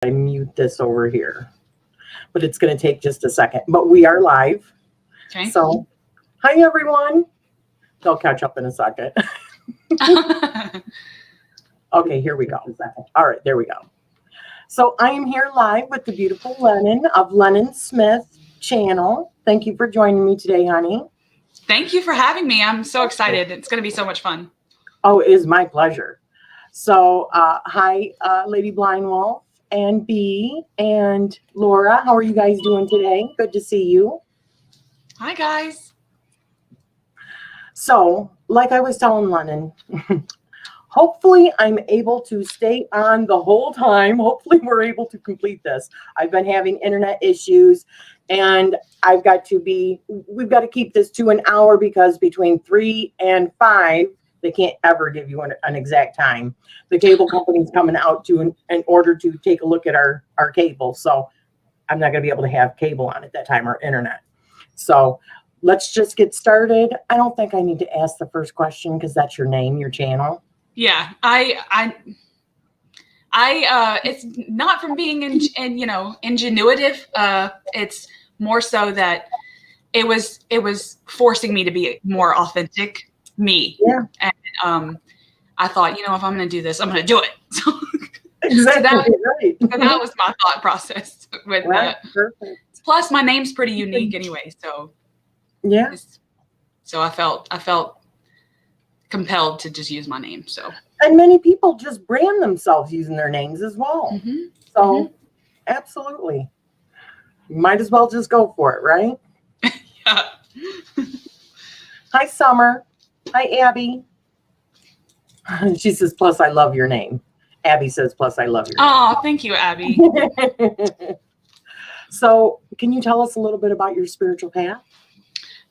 I mute this over here, but it's going to take just a second. But we are live. Okay. So, hi everyone. They'll catch up in a second. Okay, here we go. All right, there we go. So I am here live with the beautiful Lennan of Lennan Smith channel. Thank you for joining me today, honey. Thank you for having me. I'm so excited. It's going to be so much fun. Oh, it is my pleasure. So, hi, Lady Blind Wolf and B and Laura. How are you guys doing today? Good to see you. Hi, guys. So, like I was telling Lennon, hopefully I'm able to stay on the whole time. Hopefully we're able to complete this. I've been having internet issues and we've got to keep this to an hour because between 3 and 5, they can't ever give you an exact time. The cable company's coming out in order to take a look at our cable. So I'm not going to be able to have cable on at that time or internet. So let's just get started. I don't think I need to ask the first question because that's your name, your channel. Yeah, it's not from being ingenuitive. It's more so that it was forcing me to be more authentic me. Yeah. And I thought, if I'm going to do this, I'm going to do it. So, Exactly. Right. So that was my thought process with Right. that. Perfect. Plus, my name's pretty unique anyway. So yeah. So I felt compelled to just use my name. So. And many people just brand themselves using their names as well. Mm-hmm. So, absolutely. You might as well just go for it, right? Yeah. Hi, Summer. Hi, Abby. She says, plus I love your name. Abby says, plus I love your name. Oh, thank you, Abby. So, can you tell us a little bit about your spiritual path?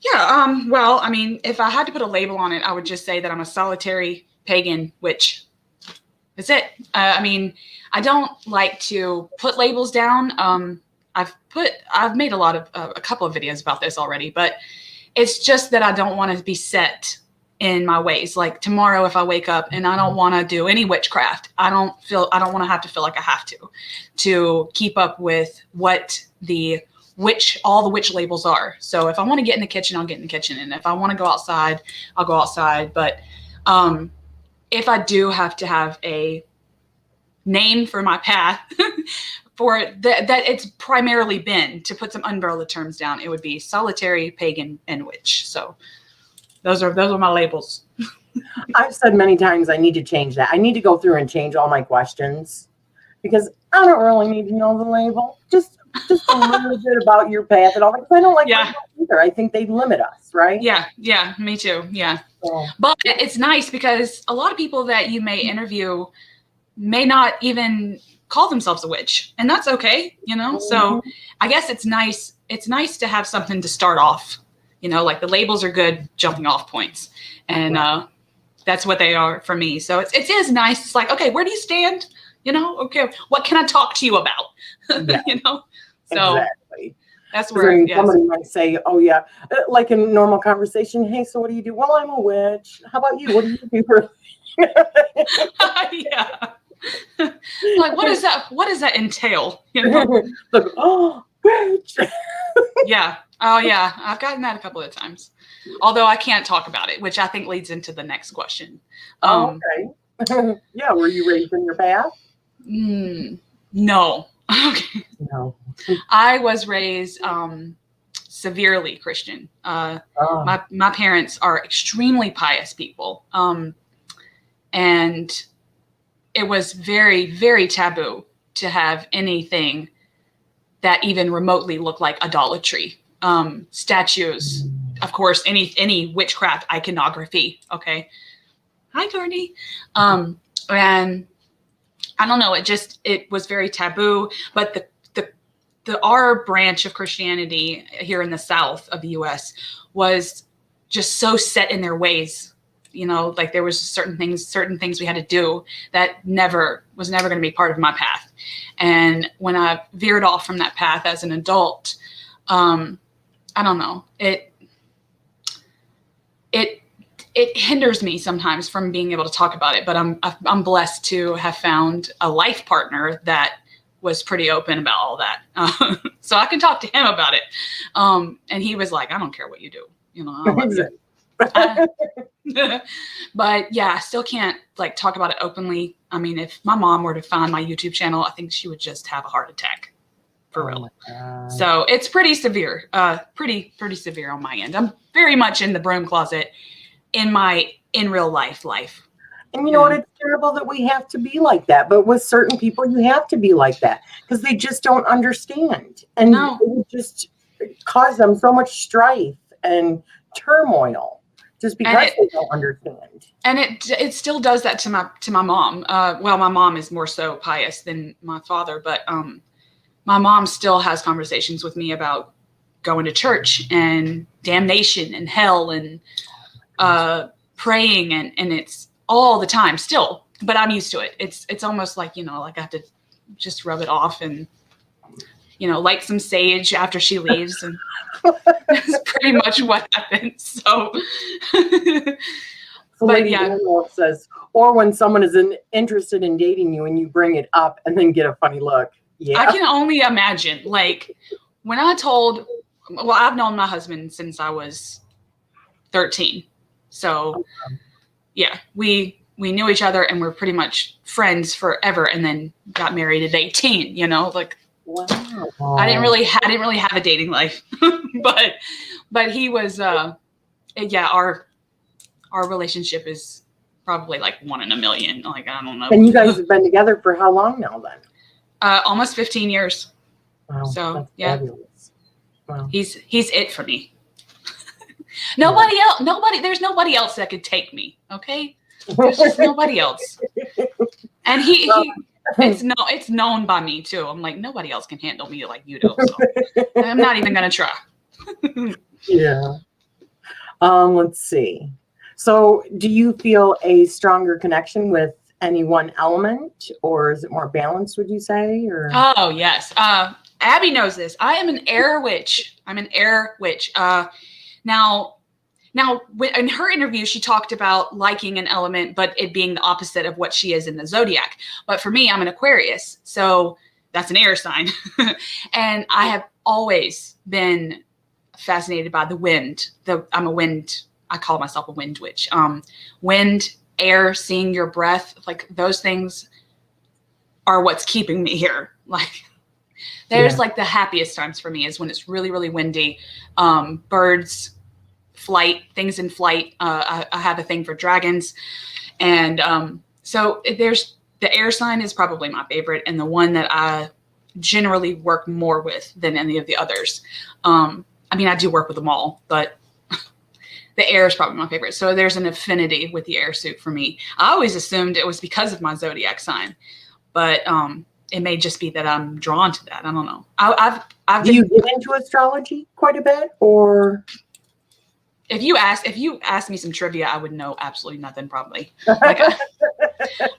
Yeah. Well, I mean, if I had to put a label on it, I would just say that I'm a solitary pagan witch. That's it. I mean, I don't like to put labels down. I've made a couple of videos about this already, but it's just that I don't want to be set in my ways. Like tomorrow, if I wake up and I don't want to do any witchcraft, I don't want to have to feel like I have to keep up with what all the witch labels are. So if I want to get in the kitchen, I'll get in the kitchen. And if I want to go outside, I'll go outside. But if I do have to have a name for my path for that it's primarily been, to put some umbrella terms down, it would be solitary, pagan, and witch. So those are my labels. I've said many times I need to change that. I need to go through and change all my questions because I don't really need to know the label. Just a little bit about your path and all that. Because I don't like labels either. I think they limit us, right? Yeah, me too. Yeah. So. But it's nice because a lot of people that you may interview may not even call themselves a witch, and that's okay, Mm-hmm. So I guess it's nice. It's nice to have something to start off. Like the labels are good jumping off points, and that's what they are for me. So it is nice. It's like, okay, where do you stand? Okay, what can I talk to you about? Yeah. So exactly. That's where somebody might say, "Oh yeah," like in normal conversation. Hey, so what do you do? Well, I'm a witch. How about you? What do you do for? Yeah. Like, what does that entail? Like, oh, witch. Yeah. Oh, yeah. I've gotten that a couple of times. Although I can't talk about it, which I think leads into the next question. Okay. Yeah. Were you raised in your path? No. Okay. No. I was raised severely Christian. My parents are extremely pious people. And it was very, very taboo to have anything that even remotely looked like idolatry. Statues, of course, any witchcraft iconography. Okay. Hi, Courtney. And I don't know, it was very taboo, but our branch of Christianity here in the South of the US was just so set in their ways. Like there was certain things we had to do that was never going to be part of my path. And when I veered off from that path as an adult, I don't know, it hinders me sometimes from being able to talk about it, but I'm blessed to have found a life partner that was pretty open about all that. So I can talk to him about it. And he was like, I don't care what you do. You know, I'll let you. But yeah, I still can't like talk about it openly. I mean, if my mom were to find my YouTube channel, I think she would just have a heart attack for real. So it's pretty severe, pretty severe on my end. I'm very much in the broom closet in real life. And you know what? It's terrible that we have to be like that. But with certain people, you have to be like that because they just don't understand. And it would just cause them so much strife and turmoil just because they don't understand. And it still does that to my mom. Well, my mom is more so pious than my father, but my mom still has conversations with me about going to church and damnation and hell and praying and it's all the time still, but I'm used to it. It's almost like, you know, like I have to just rub it off and, you know, light some sage after she leaves. And that's pretty much what happens. So, but yeah. Says, or when someone is interested in dating you and you bring it up and then get a funny look. Yeah. I can only imagine, like when I've known my husband since I was 13. So yeah, we knew each other and we're pretty much friends forever, and then got married at 18. You know, like wow. I didn't really have a dating life, but he was. Yeah, our relationship is probably like 1 in a million. Like I don't know. And you guys have been together for how long now? Then almost 15 years. Wow, so yeah, fabulous. Wow. He's it for me. There's nobody else that could take me. Okay. There's just nobody else. And it's known by me too. I'm like, nobody else can handle me like you do. So I'm not even going to try. Yeah. Let's see. So do you feel a stronger connection with any one element, or is it more balanced, would you say? Or oh yes. Abby knows this. I am an air witch. Now, in her interview, she talked about liking an element, but it being the opposite of what she is in the zodiac. But for me, I'm an Aquarius, so that's an air sign. And I have always been fascinated by the wind. I'm a wind. I call myself a wind witch. Wind, air, seeing your breath, like those things are what's keeping me here. Like there's like the happiest times for me is when it's really, really windy. Birds, flight, things in flight. I have a thing for dragons. And so there's the air sign is probably my favorite and the one that I generally work more with than any of the others. I mean, I do work with them all, but the air is probably my favorite. So there's an affinity with the air suit for me. I always assumed it was because of my zodiac sign, but it may just be that I'm drawn to that. I don't know. Do you get into astrology quite a bit, or? If you ask me some trivia, I would know absolutely nothing probably. Like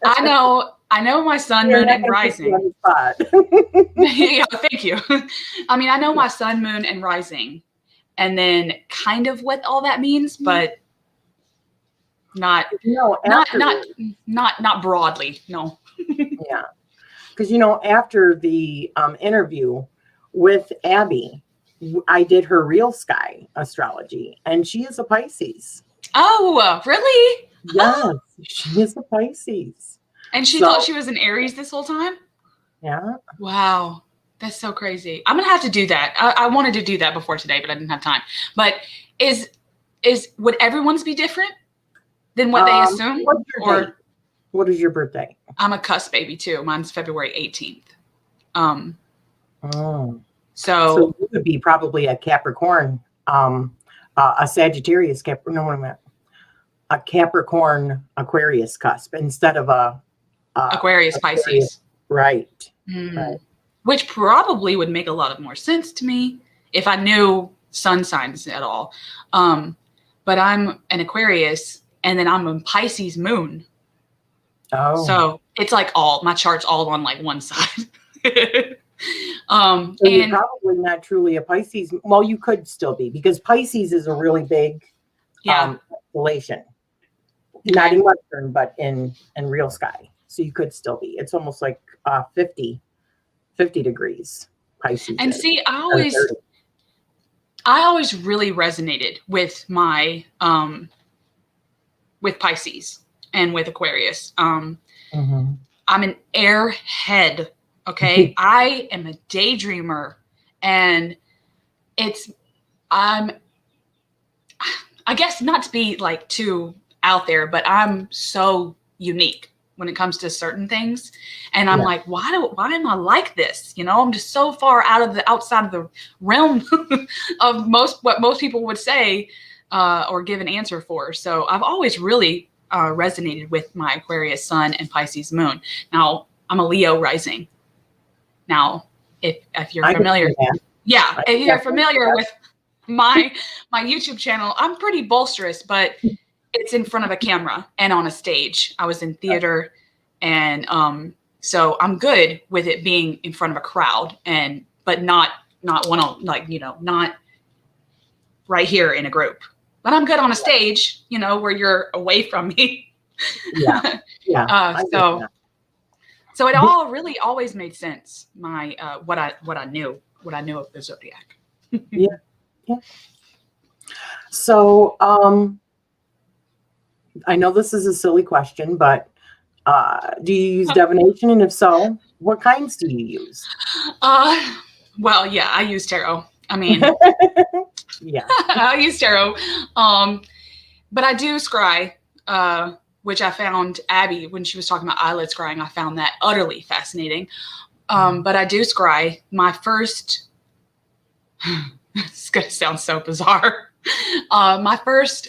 I know my sun, moon, and rising. Yeah, thank you. I mean, I know my sun, moon, and rising, and then kind of what all that means, but not broadly. No. Yeah, because after the interview with Abby, I did her real sky astrology, and she is a Pisces. Oh, really? Yes, she is a Pisces. And she thought she was an Aries this whole time? Yeah. Wow. That's so crazy. I'm going to have to do that. I wanted to do that before today, but I didn't have time. But would everyone's be different than what they assume? What is your birthday? I'm a cusp baby too. Mine's February 18th. So you would be probably a Capricorn, a Sagittarius a Capricorn Aquarius cusp instead of a Aquarius Pisces. Right. Right. Which probably would make a lot of more sense to me if I knew sun signs at all. But I'm an Aquarius and then I'm a Pisces moon. Oh. So it's like my chart's all on like one side. So you're probably not truly a Pisces. Well, you could still be, because Pisces is a really big constellation. Okay. Not in Western, but in real sky. So you could still be. It's almost like 50 50 degrees. Pisces. And is. see, Or 30. I always really resonated with my with Pisces and with Aquarius. Mhm. I'm an airhead. Okay. I am a daydreamer, and I guess not to be like too out there, but I'm so unique when it comes to certain things. And I'm Yeah. like, why am I like this? You know, I'm just so far outside of the realm of what most people would say or give an answer for. So I've always really resonated with my Aquarius sun and Pisces moon. Now I'm a Leo rising. Now, if you're I can familiar, see that. yeah, if you're familiar with my YouTube channel, I'm pretty boisterous, but it's in front of a camera and on a stage. I was in theater, and so I'm good with it being in front of a crowd, but not one on, like, you know, not right here in a group. But I'm good on a stage, you know, where you're away from me. Yeah. Yeah. I get that. So it all really always made sense. My what I knew of the zodiac. Yeah. So, I know this is a silly question, but do you use divination? And if so, what kinds do you use? Well, yeah, I use tarot. I mean, Yeah. I use tarot. But I do scry, which I found Abby, when she was talking about eyelid scrying, I found that utterly fascinating. But I do scry. My first, it's going to sound so bizarre. My first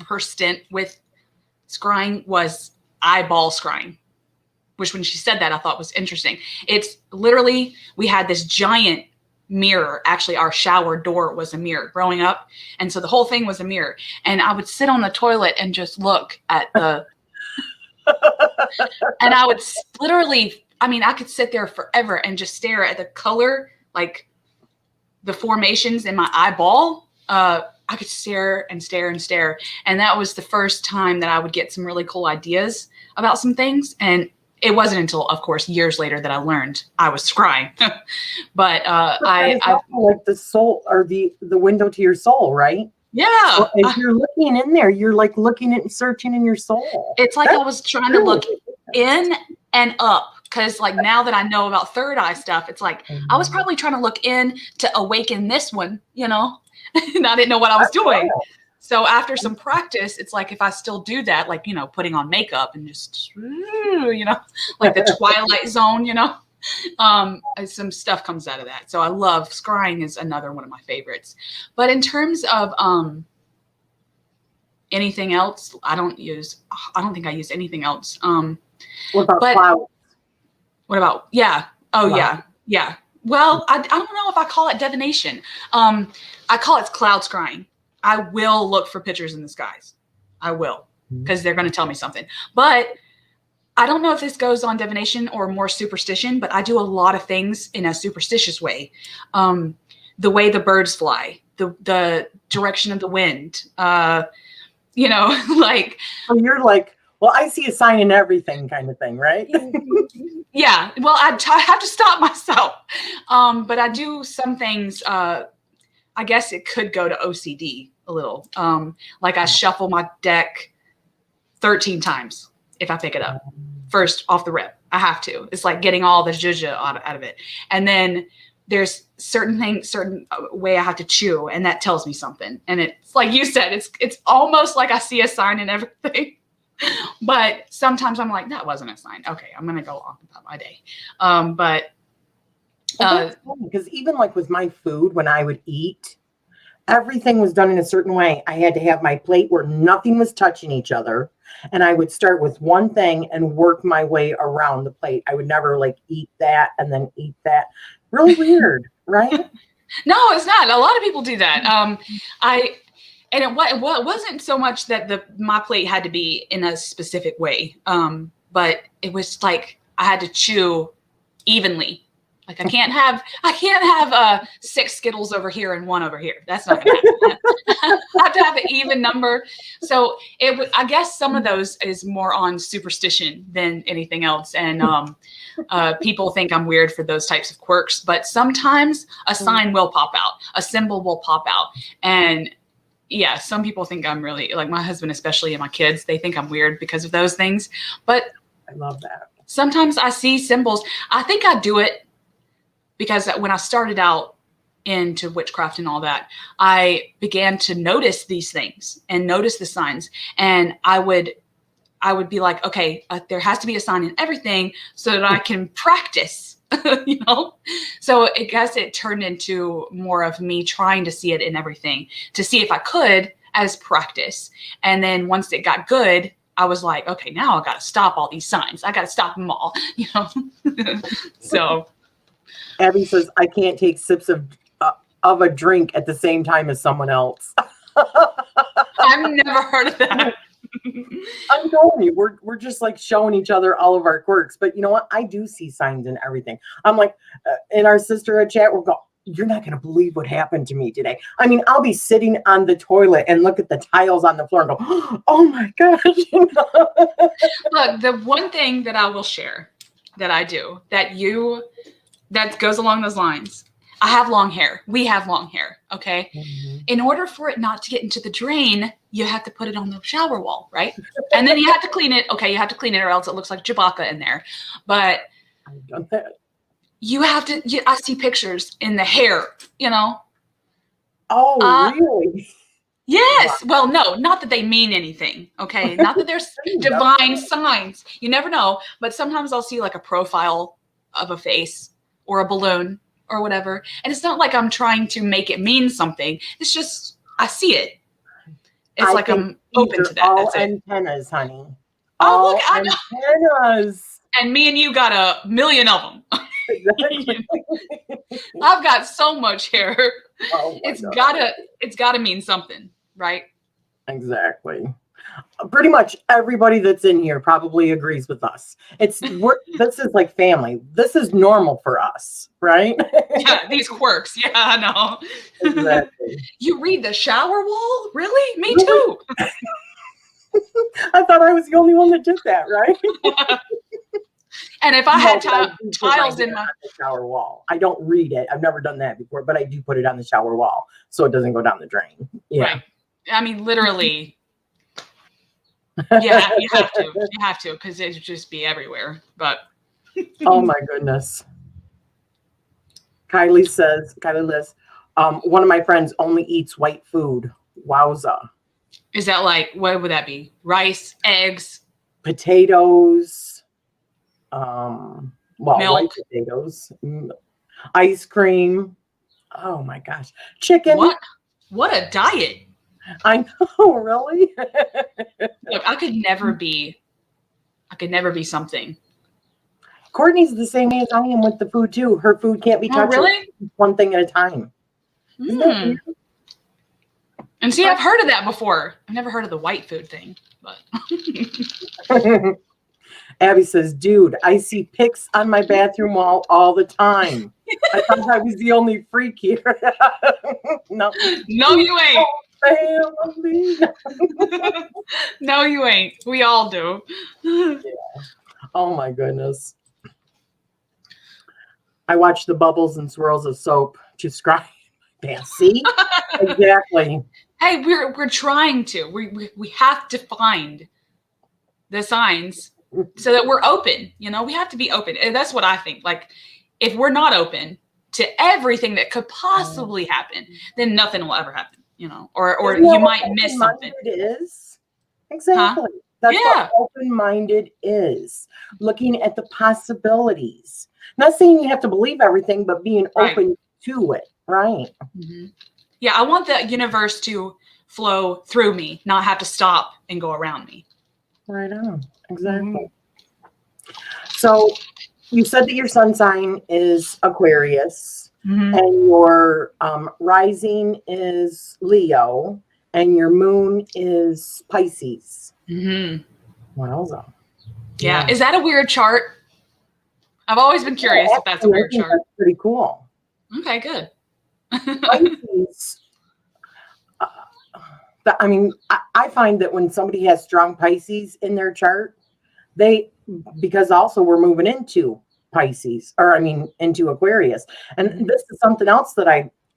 first stint with scrying was eyeball scrying, which when she said that, I thought was interesting. It's literally, we had this giant mirror. Actually, our shower door was a mirror growing up. And so the whole thing was a mirror. And I would sit on the toilet and just look at the, and I would literally, I mean, I could sit there forever and just stare at the color, like the formations in my eyeball. I could stare and stare and stare. And that was the first time that I would get some really cool ideas about some things. And it wasn't until, of course, years later that I learned I was scrying. But I like the soul, or the window to your soul, right? Yeah. So if you're looking in there, you're like looking at and searching in your soul. It's like I was trying to look in and up. Because like now that I know about third eye stuff, it's like I was probably trying to look in to awaken this one, you know, and I didn't know what I was doing. So after some practice, it's like if I still do that, like, you know, putting on makeup and just, you know, like the Twilight Zone, you know, some stuff comes out of that. So I love scrying is another one of my favorites. But in terms of anything else, I don't think I use anything else. What about clouds? What about, yeah. Oh, wow. Yeah. Well, I don't know if I call it divination. I call it cloud scrying. I will look for pictures in the skies. I will, because they're going to tell me something. But I don't know if this goes on divination or more superstition, but I do a lot of things in a superstitious way. The way the birds fly, the direction of the wind, you know, like. So you're like, well, I see a sign in everything kind of thing, right? Yeah. Well, I have to stop myself. But I do some things, I guess it could go to OCD a little. Like I shuffle my deck 13 times if I pick it up first off the rip. I have to. It's like getting all the zhuzh out of it. And then there's certain way I have to chew, and that tells me something. And it's like you said, it's almost like I see a sign in everything. But sometimes I'm like, that wasn't a sign. Okay, I'm gonna go on about my day. Because even like with my food, when I would eat, everything was done in a certain way. I had to have my plate where nothing was touching each other, and I would start with one thing and work my way around the plate. I would never like eat that and then eat that. Really weird, right? No, it's not. A lot of people do that. And it wasn't so much that my plate had to be in a specific way, but it was like I had to chew evenly Like I can't have 6 Skittles over here and 1 over here. That's not gonna happen. I have to have an even number. So I guess some of those is more on superstition than anything else. And people think I'm weird for those types of quirks, but sometimes a sign will pop out, a symbol will pop out. And yeah, some people think I'm really, like my husband especially and my kids, they think I'm weird because of those things. But I love that. Sometimes I see symbols. I think I do it because when I started out into witchcraft and all that, I began to notice these things and notice the signs. And I would be like, okay, there has to be a sign in everything so that I can practice, you know? So I guess it turned into more of me trying to see it in everything to see if I could as practice. And then once it got good, I was like, okay, now I got to stop all these signs. I got to stop them all, you know? So. Abby says, I can't take sips of a drink at the same time as someone else. I've never heard of that. I'm telling you, we're just like showing each other all of our quirks. But you know what? I do see signs in everything. I'm like, in our sisterhood chat, we're going, you're not going to believe what happened to me today. I mean, I'll be sitting on the toilet and look at the tiles on the floor and go, oh my gosh. Look, the one thing that I will share that I do that goes along those lines. I have long hair. We have long hair. Okay. Mm-hmm. In order for it not to get into the drain, you have to put it on the shower wall, right? And then you have to clean it. Okay. You have to clean it or else it looks like Chewbacca in there. But I've done that. You have to, I see pictures in the hair, you know? Oh, really? Yes. Wow. Well, no, not that they mean anything. Okay. Not that there's divine signs. You never know. But sometimes I'll see like a profile of a face or a balloon or whatever. And it's not like I'm trying to make it mean something. It's just, I see it. It's like I'm open to that. All That's antennas, honey. Oh, all look, antennas. And me and you got a million of them. Exactly. I've got so much hair. Oh it's gotta mean something, right? Exactly. Pretty much everybody that's in here probably agrees with us. This is like family. This is normal for us, right? Yeah, these quirks. Yeah, I know. Exactly. You read the shower wall? Really? Me too. I thought I was the only one that did that, right? And if I had tiles in my shower wall, I don't read it. I've never done that before, but I do put it on the shower wall so it doesn't go down the drain. Yeah. Right. I mean, literally. Yeah, you have to, because it'd just be everywhere. But oh my goodness. Kylie Liz, one of my friends only eats white food. Wowza. Is that like, what would that be? Rice, eggs, potatoes. Milk. White potatoes, ice cream. Oh my gosh, chicken. What a diet! I know, really. Look, I could never be something. Courtney's the same as I am with the food too. Her food can't be touched. Really? One thing at a time. And see, I've heard of that before. I've never heard of the white food thing, but. Abby says, dude, I see pics on my bathroom wall all the time. I thought I was the only freak here. No, you ain't. No, you ain't. We all do. Yeah. Oh my goodness. I watch the bubbles and swirls of soap to scry. See? Exactly. Hey, we're trying to. We have to find the signs so that we're open. You know, we have to be open. And that's what I think. Like, if we're not open to everything that could possibly happen, then nothing will ever happen. You know, or you might miss something. It is exactly. Huh? That's what open-minded is. Looking at the possibilities. Not saying you have to believe everything, but being open to it. Right. Mm-hmm. Yeah, I want the universe to flow through me, not have to stop and go around me. Right on. Exactly. Mm-hmm. So you said that your sun sign is Aquarius, mm-hmm. and your rising is Leo, and your moon is Pisces. Mm-hmm. Wowza. Yeah. Is that a weird chart? I've always been curious if that's a Actually, I weird think chart. that's pretty cool. Okay, good. Pisces, uh, I mean, I find that when somebody has strong Pisces in their chart, because also we're moving into Pisces, or I mean, into Aquarius. And this is something else that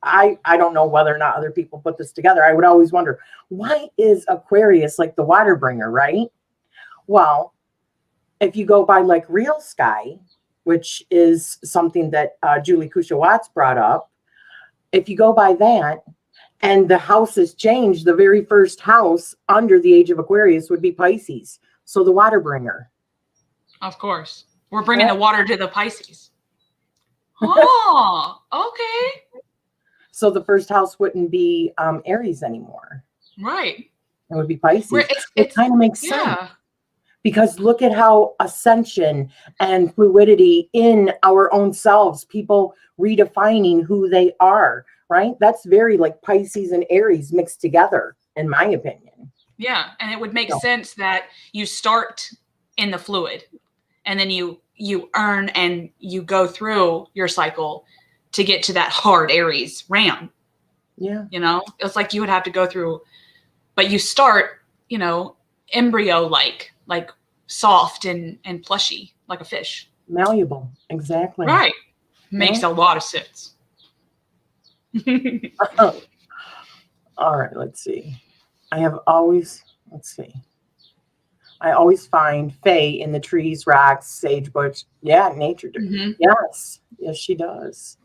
I don't know whether or not other people put this together. I would always wonder, why is Aquarius like the water bringer, right? Well, if you go by like Real Sky, which is something that Julie Kusha Watts brought up, if you go by that, and the house has changed, the very first house under the age of Aquarius would be Pisces. So the water bringer. Of course. We're bringing the water to the Pisces. Oh, okay. So the first house wouldn't be Aries anymore. Right. It would be Pisces. It kind of makes sense. Because look at how ascension and fluidity in our own selves, people redefining who they are, right? That's very like Pisces and Aries mixed together, in my opinion. Yeah. And it would make sense that you start in the fluid and then you earn and you go through your cycle to get to that hard Aries ram. Yeah. You know, it's like you would have to go through, but you start, you know, embryo like soft and plushy, like a fish. Malleable. Exactly. Right. Makes a lot of sense. All right, let's see. I always find Faye in the trees, rocks, sagebrush. Yeah, nature. Yes, she does.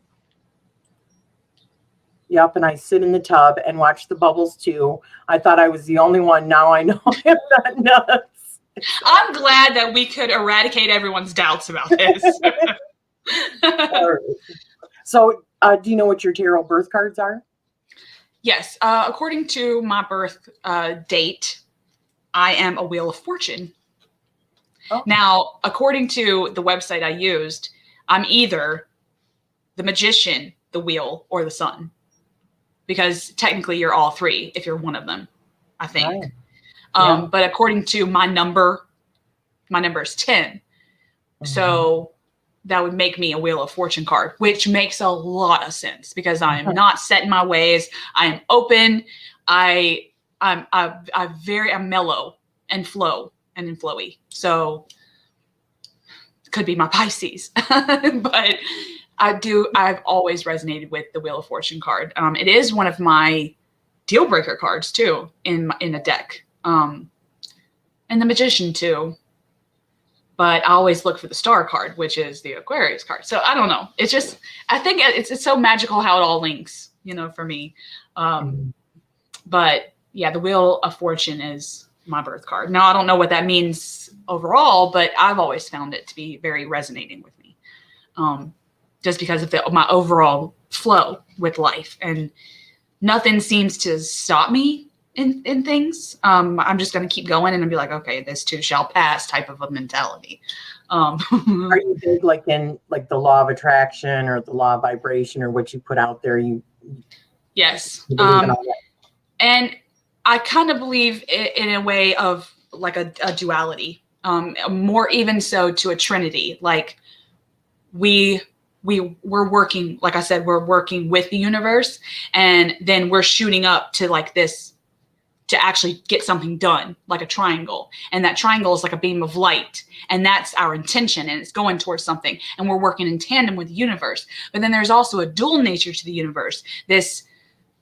Yep, and I sit in the tub and watch the bubbles too. I thought I was the only one. Now I know I'm not nuts. I'm glad that we could eradicate everyone's doubts about this. Right. So, do you know what your tarot birth cards are? Yes. According to my birth date, I am a Wheel of Fortune. Oh. Now, according to the website I used, I'm either the Magician, the Wheel, or the Sun. Because technically you're all three if you're one of them, I think. Right. But according to my number is 10. Mm-hmm. So that would make me a Wheel of Fortune card, which makes a lot of sense because I am not set in my ways. I am open. I'm mellow and flowy. So could be my Pisces, but I've always resonated with the Wheel of Fortune card. It is one of my deal breaker cards too in a deck. And the Magician too. But I always look for the Star card, which is the Aquarius card. So I don't know. It's just, I think it's so magical how it all links, you know, for me. But yeah, the Wheel of Fortune is my birth card. Now, I don't know what that means overall, but I've always found it to be very resonating with me. Just because of my overall flow with life, and nothing seems to stop me in things. I'm just going to keep going and be like, okay, this too shall pass type of a mentality. Are you big like in like the law of attraction or the law of vibration or what you put out there? Yes. And I kind of believe in a way of like a duality, more even so to a trinity. Like we're working, like I said, we're working with the universe, and then we're shooting up to like this to actually get something done, like a triangle. And that triangle is like a beam of light, and that's our intention, and it's going towards something, and we're working in tandem with the universe. But then there's also a dual nature to the universe, this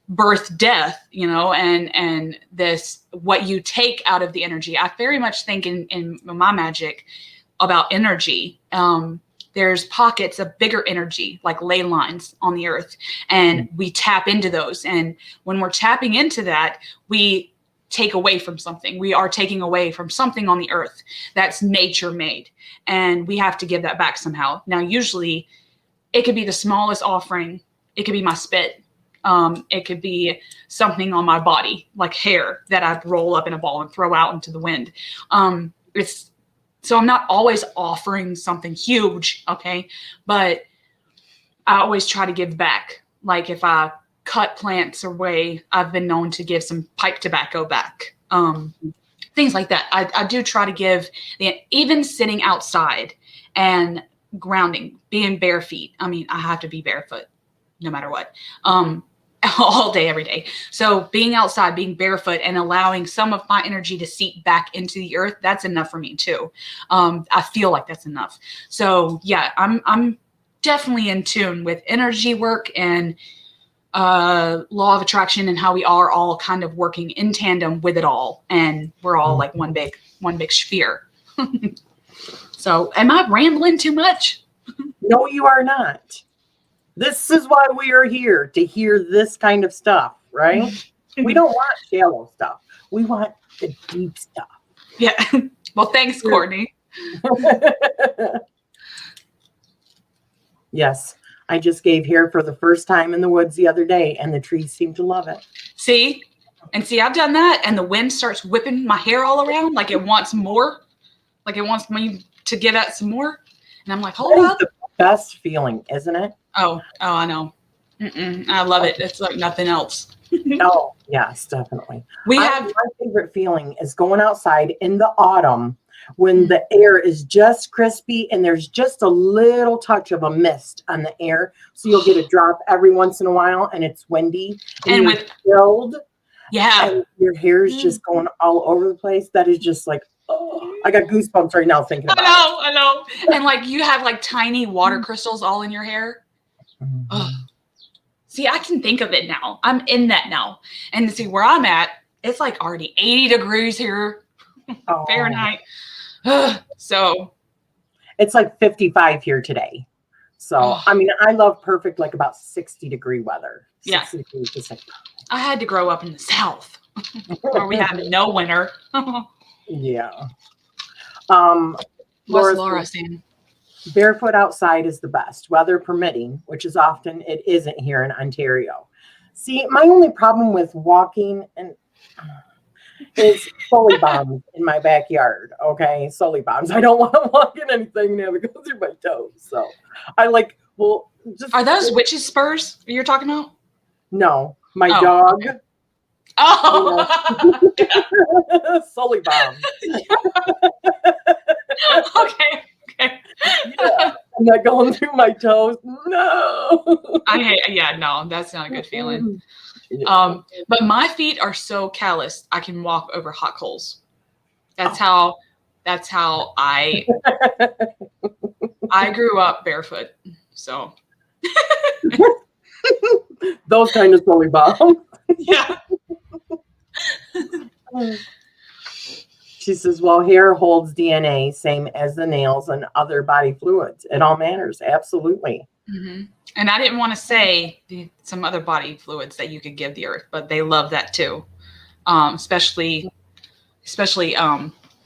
birth, death, you know, and this, what you take out of the energy. I very much think in my magic about energy. There's pockets of bigger energy, like ley lines on the earth, and we tap into those. And when we're tapping into that, we take away from something. We are taking away from something on the earth that's nature made, and we have to give that back somehow. Now, usually it could be the smallest offering. It could be my spit. It could be something on my body, like hair that I'd roll up in a ball and throw out into the wind. So I'm not always offering something huge, okay? But I always try to give back. Like if I cut plants away, I've been known to give some pipe tobacco back. Things like that. I do try to give, even sitting outside and grounding, being bare feet. I mean, I have to be barefoot no matter what. All day, every day. So being outside, being barefoot, and allowing some of my energy to seep back into the earth, that's enough for me too. I feel like that's enough. So yeah, I'm definitely in tune with energy work and law of attraction, and how we are all kind of working in tandem with it all, and we're all like one big sphere. So am I rambling too much? No, you are not. This is why we are here, to hear this kind of stuff, right? We don't want shallow stuff. We want the deep stuff. Yeah. Well, thanks, Courtney. Yes. I just gave hair for the first time in the woods the other day, and the trees seem to love it. See? And see, I've done that, and the wind starts whipping my hair all around like it wants more. Like it wants me to give out some more. And I'm like, hold up. The best feeling, isn't it? Oh, I know. I love it. It's like nothing else. Oh, yes, definitely. My favorite feeling is going outside in the autumn when the air is just crispy and there's just a little touch of a mist on the air. So you'll get a drop every once in a while, and it's windy and with chilled. Yeah. And your hair is just going all over the place. That is just like, oh, I got goosebumps right now thinking about it. I know. And like you have like tiny water crystals all in your hair. Oh. See, I can think of it now. I'm in that now. And see where I'm at, it's like already 80 degrees here. Fahrenheit. So it's like 55 here today. So I mean, I love perfect, like about 60-degree weather. Yeah. 60 degrees is like, I had to grow up in the South where we have no winter. Yeah. What's Laura saying? Barefoot outside is the best, weather permitting, which is often it isn't here in Ontario. See, my only problem with walking is sully bombs in my backyard. Okay, sully bombs. I don't want to walk in anything and have it go through my toes. So I like. Well, just are those witches' spurs you're talking about? No, my dog. Okay. Oh, you know. Sully bombs. Okay. Yeah. I'm not going through my toes. No. No, that's not a good feeling. But my feet are so calloused, I can walk over hot coals. That's how I grew up barefoot. So those kind of sully bombs. Yeah. She says, well, hair holds DNA, same as the nails and other body fluids. It all matters. Absolutely. Mm-hmm. And I didn't want to say some other body fluids that you could give the earth, but they love that too. Especially,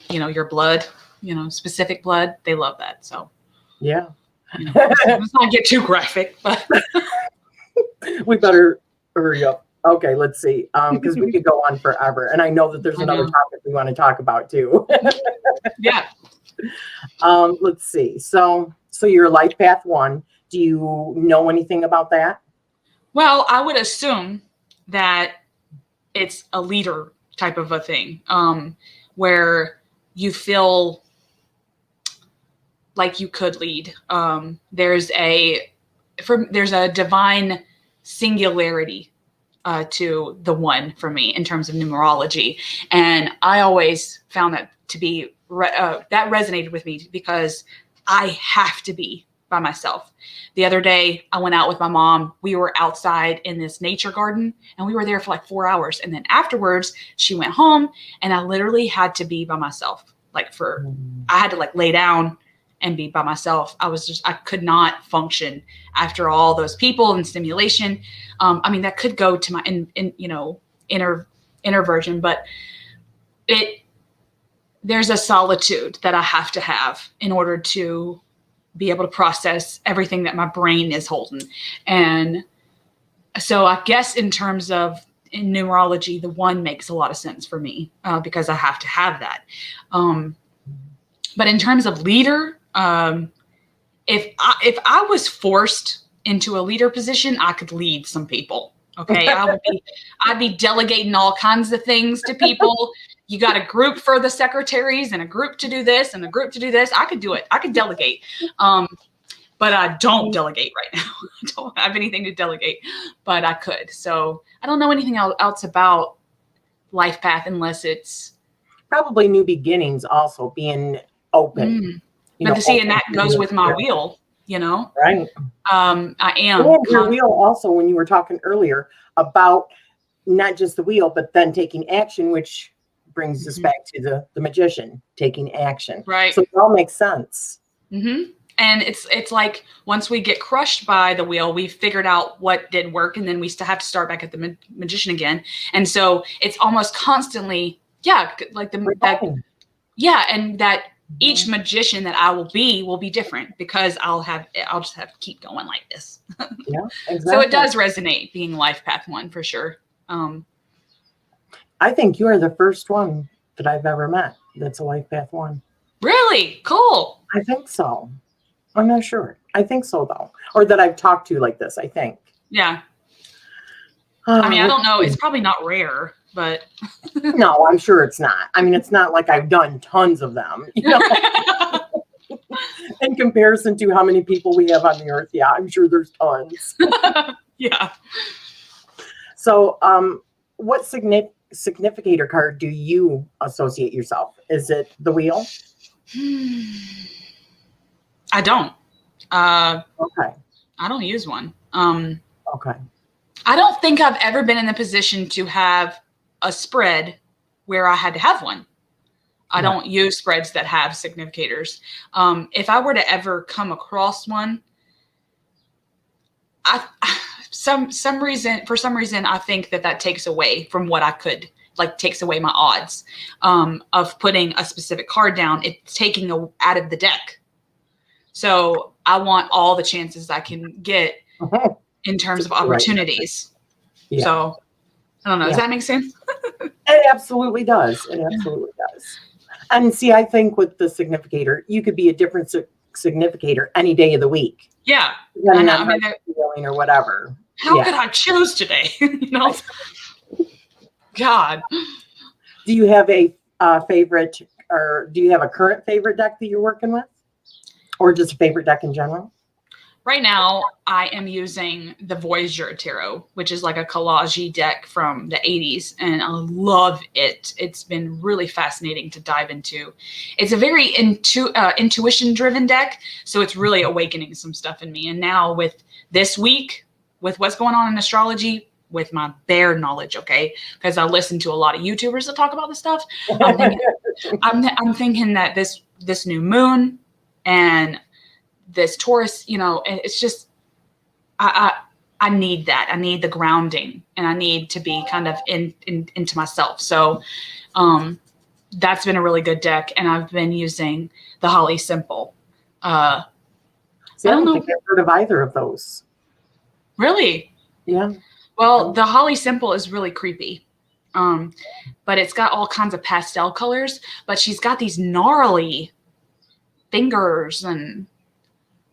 your blood, specific blood. They love that. So, yeah. Let's not get too graphic, but we better hurry up. Okay, let's see. Because we could go on forever. And I know that there's another topic we want to talk about too. Yeah. Let's see. So you're Life Path 1. Do you know anything about that? Well, I would assume that it's a leader type of a thing, where you feel like you could lead. There's a divine singularity to the one for me in terms of numerology. And I always found that to be, that resonated with me because I have to be by myself. The other day I went out with my mom. We were outside in this nature garden and we were there for like 4 hours. And then afterwards she went home and I literally had to be by myself. I had to lay down and be by myself. I could not function after all those people and stimulation. That could go to my, inner version, but there's a solitude that I have to have in order to be able to process everything that my brain is holding. And so I guess in terms of in numerology, the one makes a lot of sense for me because I have to have that. But in terms of leader, if I was forced into a leader position, I could lead some people. Okay. I'd be delegating all kinds of things to people. You got a group for the secretaries and a group to do this and a group to do this. I could do it. I could delegate. but I don't delegate right now. I don't have anything to delegate, but I could. So I don't know anything else about life path unless it's probably new beginnings, also being open. But to see, and open that to goes new with my experience. wheel, you know. Right. I am. And your wheel also, when you were talking earlier about not just the wheel, but then taking action, which brings us back to the magician taking action. Right. So it all makes sense. Mm-hmm. And it's like once we get crushed by the wheel, we've figured out what did work, and then we still have to start back at the magician again. And so it's almost constantly, like and that each magician that I will be different because I'll just have to keep going like this. Yeah, exactly. So it does resonate being life path 1 for sure. I think you are the first one that I've ever met that's a life path 1. Really? Cool. I think so. I'm not sure. I think so, though. Or that I've talked to like this, I think. Yeah. I mean, I don't know. It's probably not rare, but. No, I'm sure it's not. I mean, it's not like I've done tons of them. You know? In comparison to how many people we have on the earth, yeah, I'm sure there's tons. Yeah. So, what significator card do you associate yourself? Is it the wheel? I don't. Okay. I don't use one. Okay. I don't think I've ever been in the position to have a spread where I had to have one. I don't use spreads that have significators. If I were to ever come across one, for some reason, I think that takes away from what I could, like takes away my odds of putting a specific card down. It's taking out of the deck. So I want all the chances I can get in terms of opportunities. Yeah. So I don't know. Does that make sense? It absolutely does. It absolutely does. And see, I think with the significator, you could be a different significator any day of the week. Yeah. I mean, feeling or whatever. How could I choose today? You know? God. Do you have a favorite, or do you have a current favorite deck that you're working with? Or just a favorite deck in general? Right now, I am using the Voyager Tarot, which is like a collage deck from the 80s, and I love it. It's been really fascinating to dive into. It's a very intuition-driven deck, so it's really awakening some stuff in me. And now with this week, with what's going on in astrology, with my bare knowledge, okay, because I listen to a lot of YouTubers that talk about this stuff, I'm thinking that this new moon and this Taurus, you know, it's just, I need that. I need the grounding, and I need to be kind of into myself. So that's been a really good deck, and I've been using the Holly Simple. See, I don't think I've heard of either of those. Really? Yeah. Well, the Holly Simple is really creepy. But it's got all kinds of pastel colors, but she's got these gnarly fingers and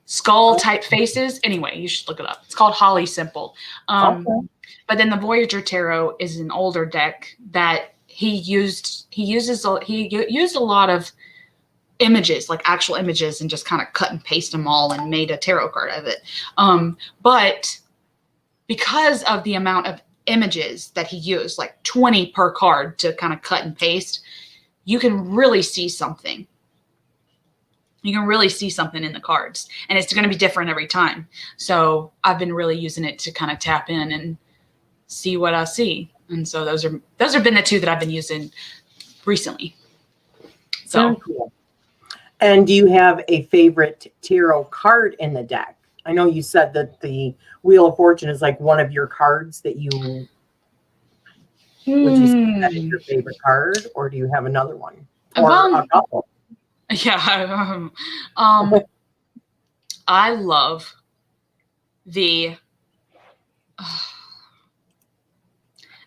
skull type faces. Anyway, you should look it up. It's called Holly Simple. But then the Voyager Tarot is an older deck that he used a lot of images, like actual images, and just kind of cut and paste them all and made a tarot card out of it. But because of the amount of images that he used, like 20 per card to kind of cut and paste, you can really see something. You can really see something in the cards, and it's going to be different every time. So I've been really using it to kind of tap in and see what I see. And so those have been the two that I've been using recently. So very cool. And do you have a favorite tarot card in the deck? I know you said that the Wheel of Fortune is like one of your cards that you would you say that is your favorite card, or do you have another one or a couple? Yeah. I love the,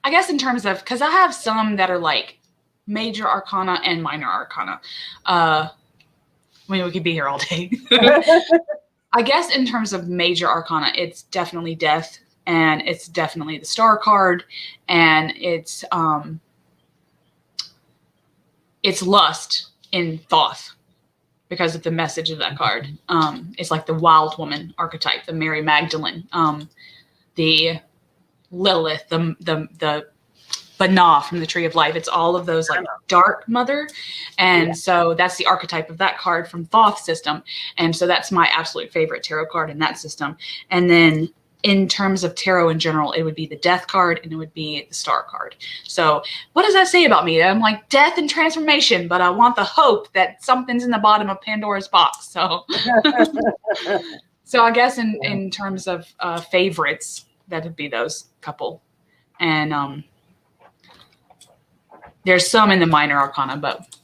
I guess in terms of, because I have some that are like major arcana and minor arcana. I mean, we could be here all day. I guess in terms of major arcana, it's definitely death, and it's definitely the star card, and it's lust in Thoth. because of the message of that card. It's like the wild woman archetype, the Mary Magdalene, the Lilith, the Banah from the Tree of Life. It's all of those like dark mother. And so that's the archetype of that card from Thoth system. And so that's my absolute favorite tarot card in that system. And then in terms of tarot in general, it would be the death card and it would be the star card. So what does that say about me? I'm like death and transformation, but I want the hope that something's in the bottom of Pandora's box. So, so I guess in terms of favorites, that would be those couple. And there's some in the minor arcana, but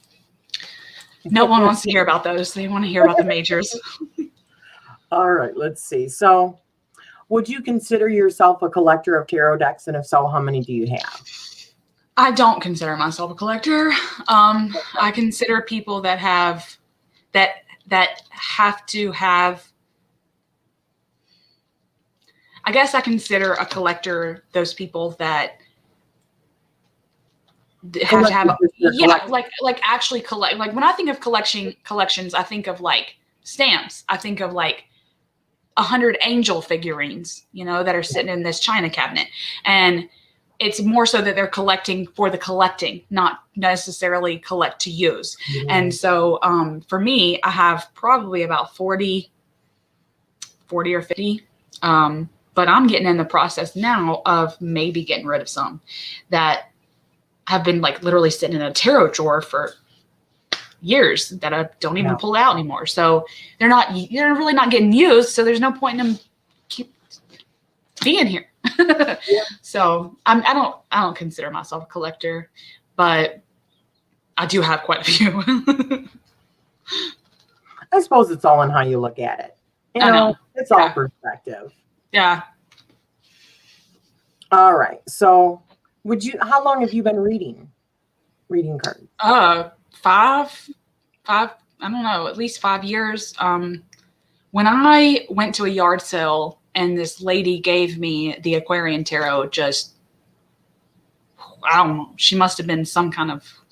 no one wants to hear about those. They want to hear about the majors. All right, let's see. So would you consider yourself a collector of tarot decks? And if so, how many do you have? I don't consider myself a collector. I consider people that have to have, I guess I consider a collector those people that have to have, like actually collect. Like when I think of collections, I think of like stamps. I think of like 100 angel figurines, that are sitting in this china cabinet. And it's more so that they're collecting for the collecting, not necessarily collect to use. Mm-hmm. And so for me, I have probably about 40 or 50. But I'm getting in the process now of maybe getting rid of some that have been like literally sitting in a tarot drawer for years that I don't even pull out anymore. So they're really not getting used. So there's no point in them keep being here. So I don't consider myself a collector, but I do have quite a few. I suppose it's all in how you look at it. I know. It's all perspective. Yeah. All right. So how long have you been reading cards? 5, I don't know, at least 5 years. When I went to a yard sale and this lady gave me the Aquarian Tarot, I don't know, she must have been some kind of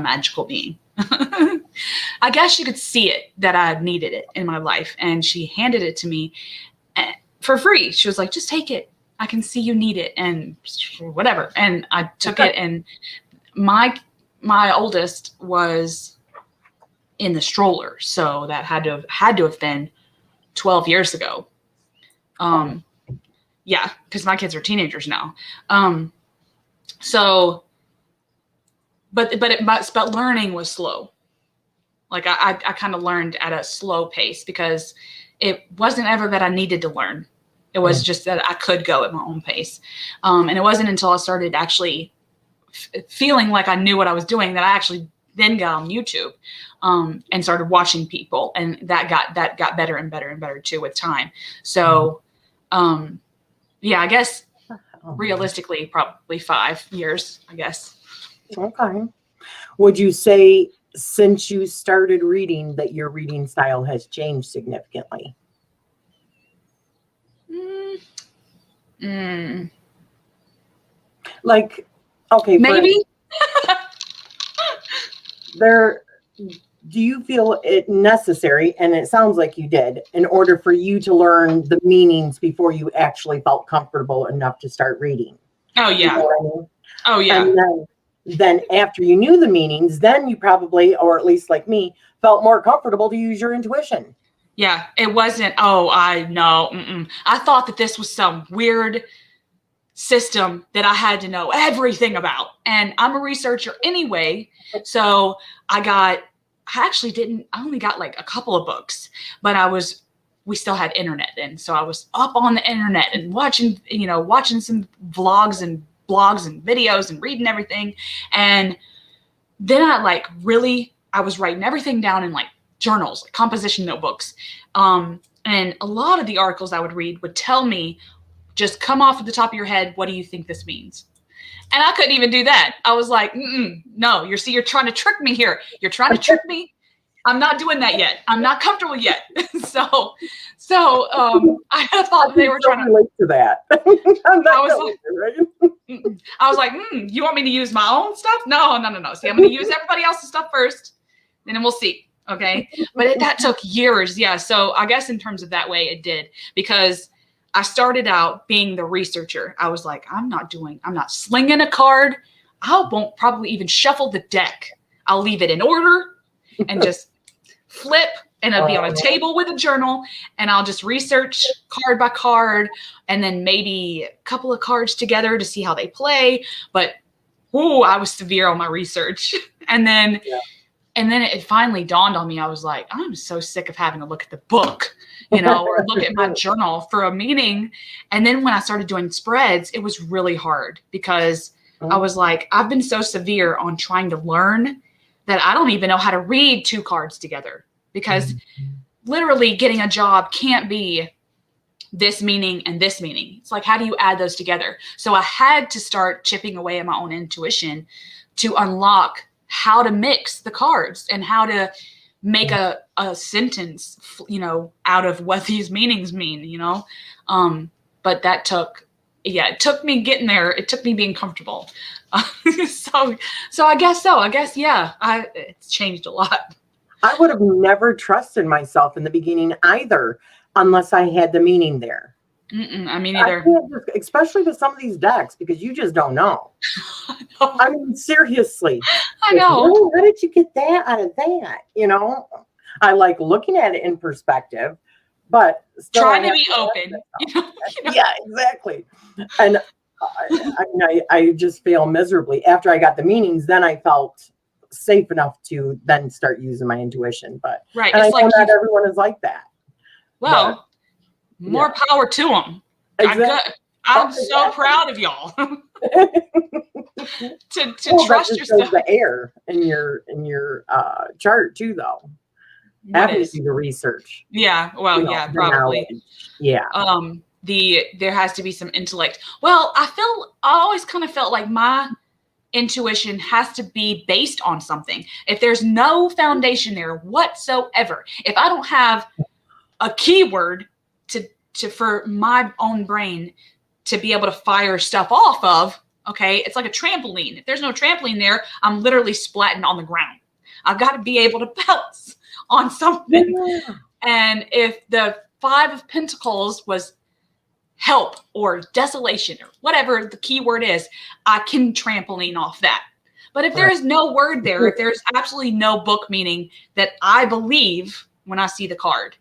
magical being. I guess you could see it that I needed it in my life. And she handed it to me for free. She was like, just take it. I can see you need it and whatever. And I took it, and my oldest was in the stroller. So that had to have been 12 years ago. Yeah, because my kids are teenagers now. So, but learning was slow. Like I kind of learned at a slow pace because it wasn't ever that I needed to learn. It was just that I could go at my own pace. And it wasn't until I started actually feeling like I knew what I was doing that I actually then got on YouTube and started watching people. And that got better and better and better too with time. So, yeah, I guess realistically, probably 5 years, I guess. Okay. Would you say since you started reading that your reading style has changed significantly? Like, okay, maybe. Do you feel it necessary, and it sounds like you did, in order for you to learn the meanings before you actually felt comfortable enough to start reading? Oh, yeah. You know what I mean? Oh, yeah. And then after you knew the meanings, then you probably, or at least like me, felt more comfortable to use your intuition. Yeah, it wasn't, I know. I thought that this was some weird system that I had to know everything about. And I'm a researcher anyway. So I only got like a couple of books, but we still had internet then. So I was up on the internet and watching some vlogs and blogs and videos and reading everything. And then I was writing everything down in like journals, like composition notebooks. And a lot of the articles I would read would tell me, just come off at the top of your head, what do you think this means? And I couldn't even do that. I was like, no, you're trying to trick me here. You're trying to trick me. I'm not doing that yet. I'm not comfortable yet. So I thought they were trying to relate to that. I was like, you want me to use my own stuff? No. See, I'm going to use everybody else's stuff first, and then we'll see. Okay. But that took years. Yeah. So I guess in terms of that way, it did, because I started out being the researcher. I was like, I'm not slinging a card. I won't probably even shuffle the deck. I'll leave it in order and just flip, and I'll be on a table with a journal, and I'll just research card by card, and then maybe a couple of cards together to see how they play. But I was severe on my research. And then it finally dawned on me. I was like, I'm so sick of having to look at the book, or look at my journal for a meaning. And then when I started doing spreads, it was really hard, because I was like, I've been so severe on trying to learn that I don't even know how to read two cards together, because literally getting a job can't be this meaning and this meaning. It's like, how do you add those together? So I had to start chipping away at my own intuition to unlock how to mix the cards and how to make a sentence, out of what these meanings mean, but that took, it took me getting there. It took me being comfortable. So I guess so. I guess, it's changed a lot. I would have never trusted myself in the beginning either, unless I had the meaning there. I mean, either. Especially with some of these decks, because you just don't know. I mean, seriously. I know. How did you get that out of that? I like looking at it in perspective, but still trying to be open. Yeah, exactly. And I just fail miserably. After I got the meanings, then I felt safe enough to then start using my intuition. But right, and I know not everyone is like that. Well, more power to them. Exactly. I'm so proud of y'all to trust yourself. The air in your chart too, though. Having to do the research. Yeah. Well, probably. Yeah. There has to be some intellect. Well, I always kind of felt like my intuition has to be based on something. If there's no foundation there whatsoever, if I don't have a keyword for my own brain to be able to fire stuff off of, okay, it's like a trampoline. If there's no trampoline there, I'm literally splatting on the ground. I've got to be able to bounce on something. Yeah. And if the 5 of Pentacles was help or desolation or whatever the key word is, I can trampoline off that. But if there is no word there, if there's absolutely no book meaning that I believe when I see the card,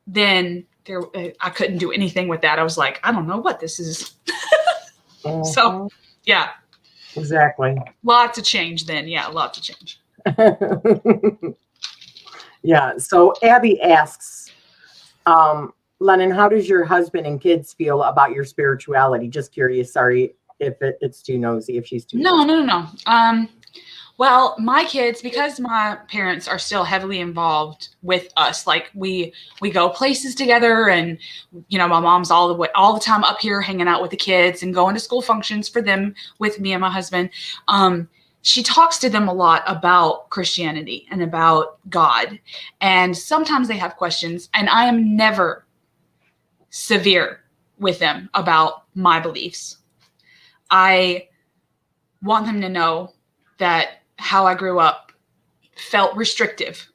then I couldn't do anything with that. I was like, I don't know what this is. So, yeah. Exactly. Lots of change then. Yeah, lots of change. Yeah. So Abby asks, Lennan, how does your husband and kids feel about your spirituality? Just curious. Sorry if it's too nosy, if she's too nosy. No. Well, my kids, because my parents are still heavily involved with us, like we go places together, and my mom's all the time up here hanging out with the kids and going to school functions for them with me and my husband. She talks to them a lot about Christianity and about God, and sometimes they have questions, and I am never severe with them about my beliefs. I want them to know that how I grew up felt restrictive,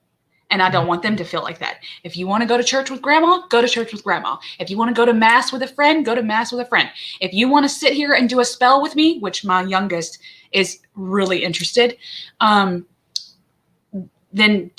and I don't want them to feel like that. If you want to go to church with grandma, go to church with grandma. If you want to go to mass with a friend, go to mass with a friend. If you want to sit here and do a spell with me, which my youngest is really interested, then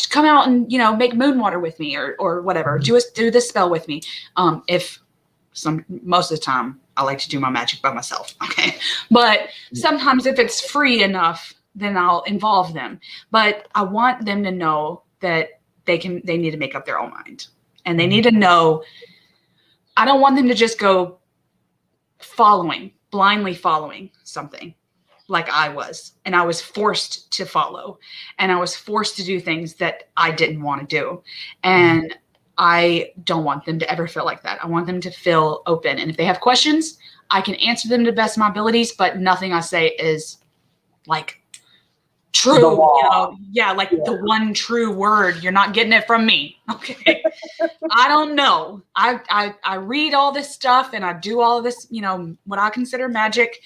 come out and, make moon water with me or whatever. Do this spell with me. Most of the time I like to do my magic by myself. Okay. But sometimes if it's free enough, then I'll involve them. But I want them to know that they need to make up their own mind, and they need to know, I don't want them to just go blindly following something like I was, and I was forced to follow, and I was forced to do things that I didn't want to do. And I don't want them to ever feel like that. I want them to feel open. And if they have questions, I can answer them to the best of my abilities, but nothing I say is like true, the one true word. You're not getting it from me. Okay. I don't know. I read all this stuff and I do all of this, what I consider magic,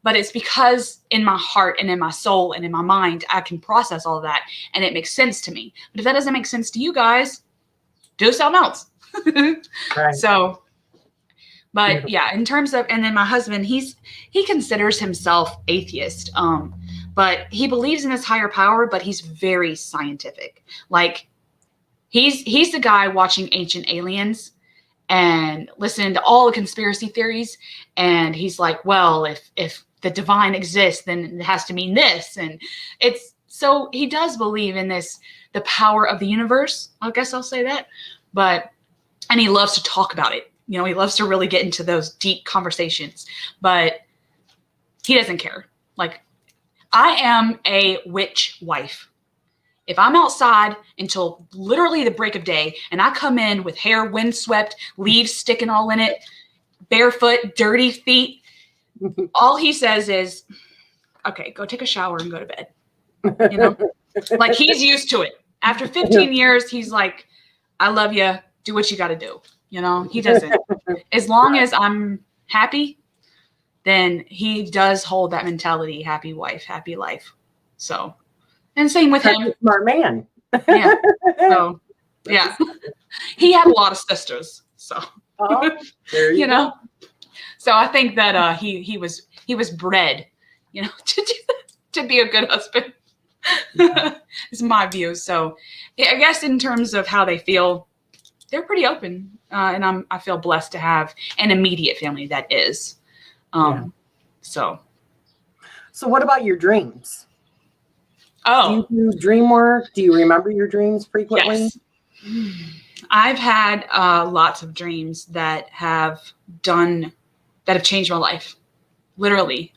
but it's because in my heart and in my soul and in my mind, I can process all of that and it makes sense to me. But if that doesn't make sense to you guys, do something else. Right. So, but Beautiful. yeah, in terms of, and then my husband, he considers himself atheist. But he believes in this higher power, but he's very scientific. Like he's the guy watching Ancient Aliens and listening to all the conspiracy theories. And he's like, well, if the divine exists, then it has to mean this. And it's, so he does believe in this, the power of the universe. I guess I'll say that. But, and he loves to talk about it. You know, he loves to really get into those deep conversations, but he doesn't care. Like, I am a witch wife. If I'm outside until literally the break of day and I come in with hair windswept, leaves sticking all in it, barefoot, dirty feet, all he says is, okay, go take a shower and go to bed. You know, like he's used to it. After 15 years, he's like, I love you. Do what you got to do. You know, he doesn't. As long as I'm happy, then he does hold that mentality, happy wife, happy life. So, and same with him. Smart man. Yeah. So, yeah. He had a lot of sisters. So, Oh, there you know. So I think that he was bred, you know, to do that, to be a good husband. It's my view. So, yeah, I guess in terms of how they feel, they're pretty open, and I feel blessed to have an immediate family that is. So what about your dreams? Oh, do you do dream work? Do you remember your dreams frequently? Yes. I've had lots of dreams that have changed my life, literally.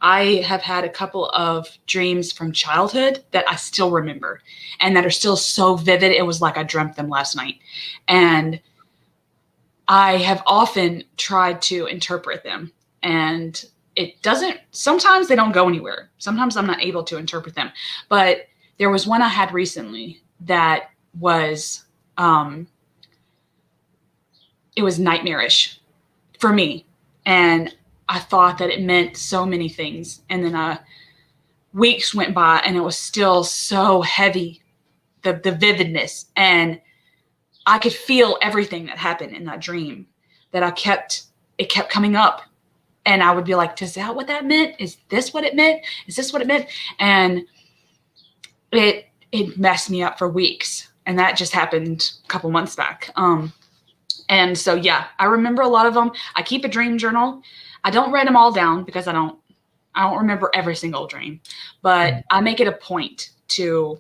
I have had a couple of dreams from childhood that I still remember and that are still so vivid. It was like I dreamt them last night. And I have often tried to interpret them, and it doesn't, sometimes they don't go anywhere. Sometimes I'm not able to interpret them. But there was one I had recently that was, it was nightmarish for me. And I thought that it meant so many things. And then weeks went by and it was still so heavy, the vividness. And I could feel everything that happened in that dream, that it kept coming up. And I would be like, is that what that meant? Is this what it meant? Is this what it meant? And it messed me up for weeks. And that just happened a couple months back. And so, yeah, I remember a lot of them. I keep a dream journal. I don't write them all down because I don't remember every single dream, but I make it a point to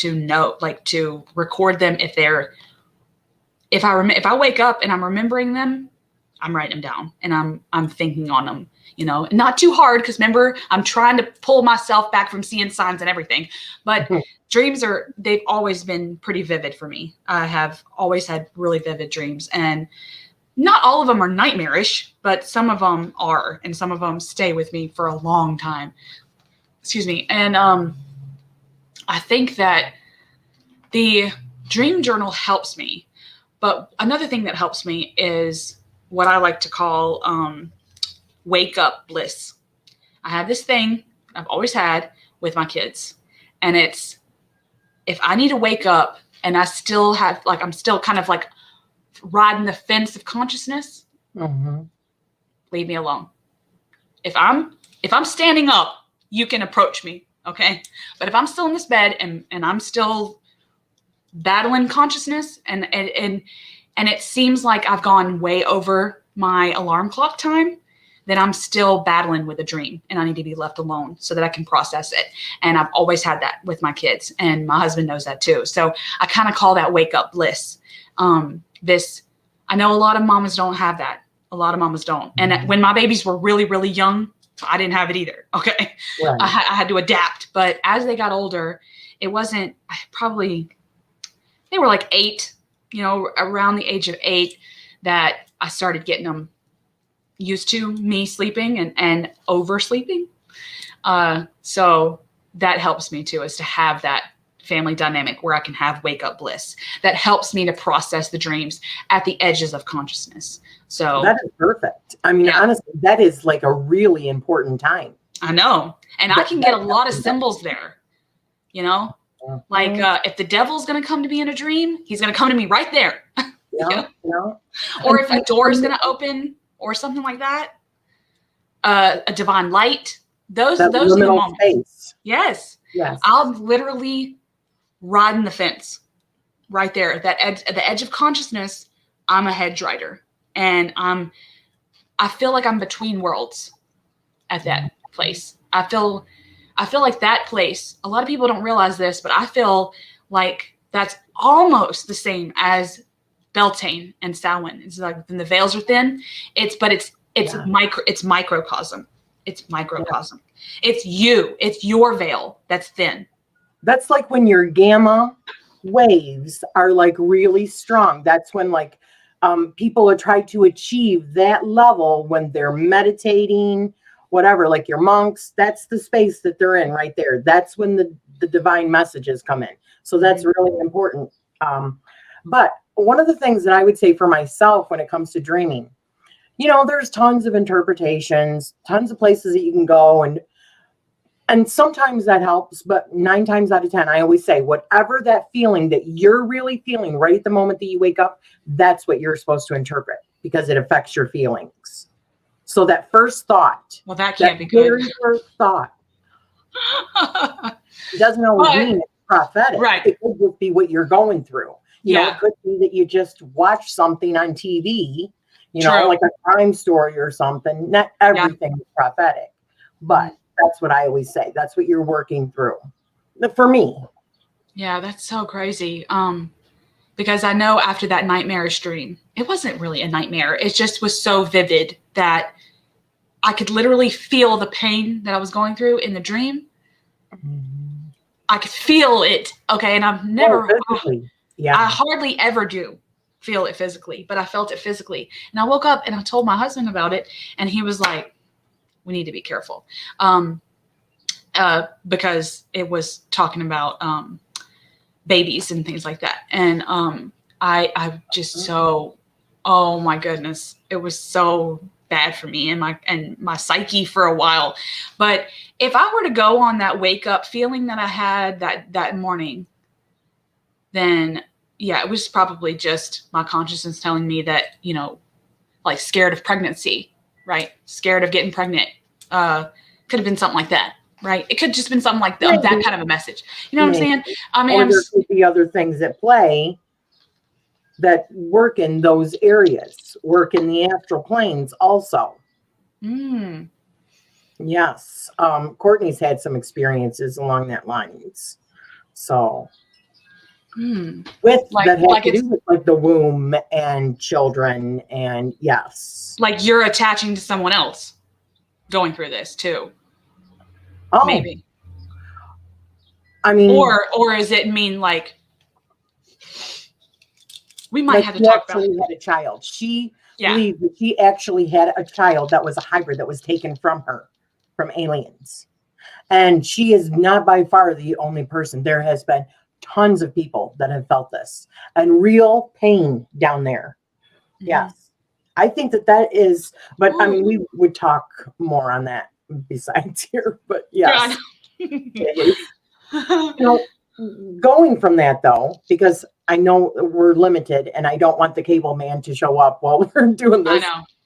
note, like to record them. If I wake up and I'm remembering them, I'm writing them down and I'm thinking on them, you know, not too hard. Cause remember, I'm trying to pull myself back from seeing signs and everything, but dreams they've always been pretty vivid for me. I have always had really vivid dreams, and not all of them are nightmarish, but some of them are, and some of them stay with me for a long time. Excuse me. And I think that the dream journal helps me. But another thing that helps me is what I like to call wake up bliss. I have this thing I've always had with my kids, and it's, if I need to wake up and I still have, like, I'm still kind of like riding the fence of consciousness, leave me alone. If I'm standing up, you can approach me, okay? But if I'm still in this bed and I'm still battling consciousness and it seems like I've gone way over my alarm clock time, then I'm still battling with a dream and I need to be left alone so that I can process it. And I've always had that with my kids, and my husband knows that too. So I kind of call that wake up bliss. I know a lot of mamas don't have that. A lot of mamas don't. And when my babies were really, really young, I didn't have it either. Okay. Right. I had to adapt. But as they got older, it wasn't they were like 8, you know, around the age of 8 that I started getting them used to me sleeping and oversleeping. So that helps me too, is to have that family dynamic where I can have wake up bliss that helps me to process the dreams at the edges of consciousness. So that is perfect. I mean, honestly, that is like a really important time. I know. And I can get a lot of symbols there, you know, like if the devil's going to come to me in a dream, he's going to come to me right there. Or if a door is going to open or something like that, a divine light, those are the moments. Space. Yes. I'll literally riding the fence right there at the edge of consciousness. I'm a hedge rider, and I feel like I'm between worlds at that place. I feel like that place, a lot of people don't realize this, but I feel like that's almost the same as Beltane and Samhain. It's like when the veils are thin, it's microcosm. It's microcosm. It's you. It's your veil that's thin. That's like when your gamma waves are like really strong. That's when like people are trying to achieve that level when they're meditating, whatever, like your monks. That's the space that they're in right there. That's when the divine messages come in. So that's really important. But one of the things that I would say for myself when it comes to dreaming, you know, there's tons of interpretations, tons of places that you can go, and sometimes that helps, but 9 times out of 10, I always say, whatever that feeling that you're really feeling right at the moment that you wake up, that's what you're supposed to interpret because it affects your feelings. So that first thought, well, that can't be good. Very first thought, it doesn't always mean it's prophetic. Right. It could just be what you're going through. You know, it could be that you just watch something on TV, you know, like a crime story or something. Not everything is prophetic, but that's what I always say. That's what you're working through. For me. Yeah, that's so crazy. Because I know after that nightmarish dream, it wasn't really a nightmare. It just was so vivid that I could literally feel the pain that I was going through in the dream. I could feel it. Okay. And I've never, I hardly ever do feel it physically, but I felt it physically. And I woke up and I told my husband about it. And he was like, we need to be careful. Because it was talking about babies and things like that. And I just so, oh my goodness, it was so bad for me and my psyche for a while. But if I were to go on that wake up feeling that I had that morning, then yeah, it was probably just my consciousness telling me that, you know, like scared of pregnancy, right? Scared of getting pregnant. Could have been something like that, right? It could just been something like that kind of a message. You know what I'm saying? I mean, or there could be other things at play that work in those areas, work in the astral planes also. Yes. Courtney's had some experiences along that lines. So with that has to do with like the womb and children, and yes. Like you're attaching to someone else going through this too. Oh, maybe. I mean, or is it mean like we might have to talk about had a child. She believed that she actually had a child that was a hybrid that was taken from her, from aliens. And she is not by far the only person. There has been tons of people that have felt this and real pain down there. Yes. I think that is, but I mean, we would talk more on that besides here, but yes. You know, going from that though, because I know we're limited and I don't want the cable man to show up while we're doing this.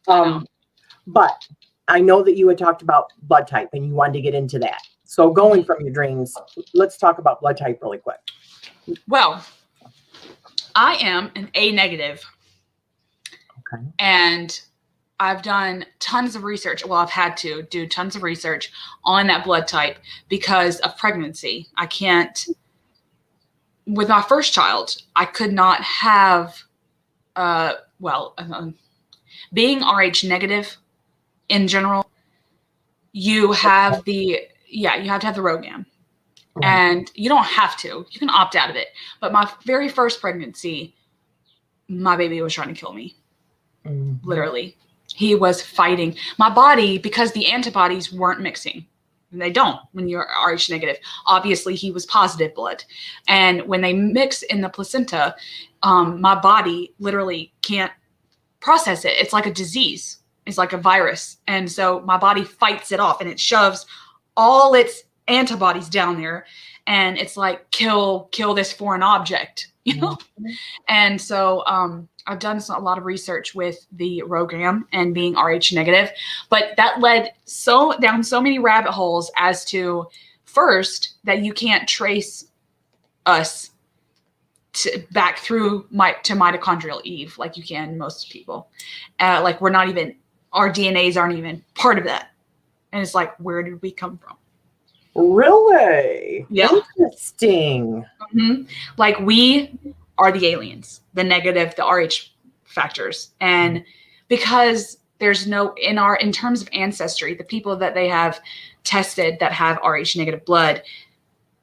I know. But I know that you had talked about blood type and you wanted to get into that. So going from your dreams, let's talk about blood type really quick. Well, I am an A negative. Okay. And I've done tons of research. Well, I've had to do tons of research on that blood type because of pregnancy. I can't, with my first child, I could not have, being RH negative in general, you have you have to have the ROGAM. Right. And you don't have to. You can opt out of it. But my very first pregnancy, my baby was trying to kill me. Literally. He was fighting my body because the antibodies weren't mixing. And they don't when you're Rh negative. Obviously, he was positive blood. And when they mix in the placenta, my body literally can't process it. It's like a disease. It's like a virus. And so my body fights it off and it shoves all its antibodies down there. And it's like, kill this foreign object, you know? Mm-hmm. And so I've done a lot of research with the ROGAM and being Rh negative, but that led down so many rabbit holes as to, first, that you can't trace us back through to mitochondrial Eve like you can most people. Like we're not even, our DNAs aren't even part of that. And it's like, where did we come from? Really? Yeah. Interesting. Mm-hmm. Like we are the aliens, the negative, the Rh factors. And because there's no, in terms of ancestry, the people that they have tested that have Rh negative blood,